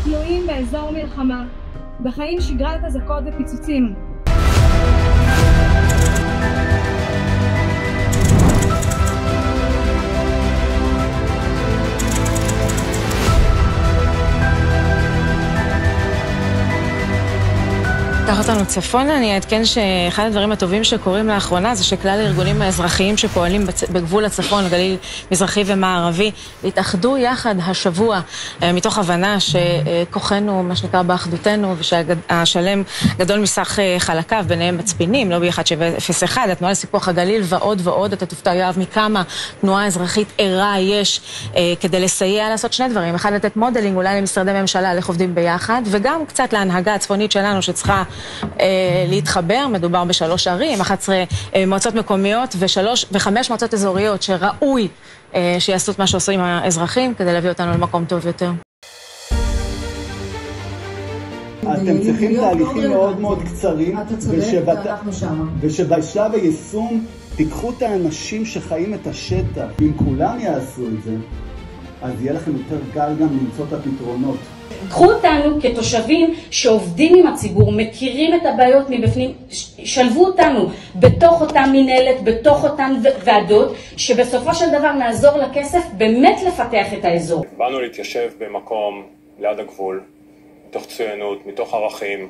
כלואים באזור מלחמה, בחיים שגרת אזעקות ופיצוצים. קח אותנו צפונה, אני אעדכן שאחד הדברים הטובים שקורים לאחרונה זה שכלל הארגונים האזרחיים שפועלים בגבול הצפון, גליל מזרחי ומערבי, התאחדו יחד השבוע מתוך הבנה שכוחנו, מה שנקרא, באחדותנו, ושהשלם גדול מסך חלקיו, ביניהם מצפינים, לא ב-1701, התנועה לסיפוח הגליל ועוד ועוד. אתה תופתע, יואב, מכמה תנועה אזרחית ערה יש כדי לסייע לעשות שני דברים. אחד, לתת מודלינג אולי למשרדי ממשלה, איך עובדים ביחד, וגם קצת להנהגה הצפונית שלנו שצריכה להתחבר. מדובר ב3 ערים, 11 מועצות מקומיות ו5 מועצות אזוריות שראוי שיעשו את מה שעושים האזרחים כדי להביא אותנו למקום טוב יותר. אתם צריכים תהליכים מאוד מאוד קצרים, ושבשלב היישום תיקחו את האנשים שחיים את השטח. אם כולם יעשו את זה, אז יהיה לכם יותר קל גם למצוא את הפתרונות. קחו אותנו כתושבים שעובדים עם הציבור, מכירים את הבעיות מבפנים, שלבו אותנו בתוך אותה מנהלת, בתוך אותן ועדות, שבסופו של דבר נעזור לכסף באמת לפתח את האזור. באנו להתיישב במקום ליד הגבול, מתוך ציונות, מתוך ערכים,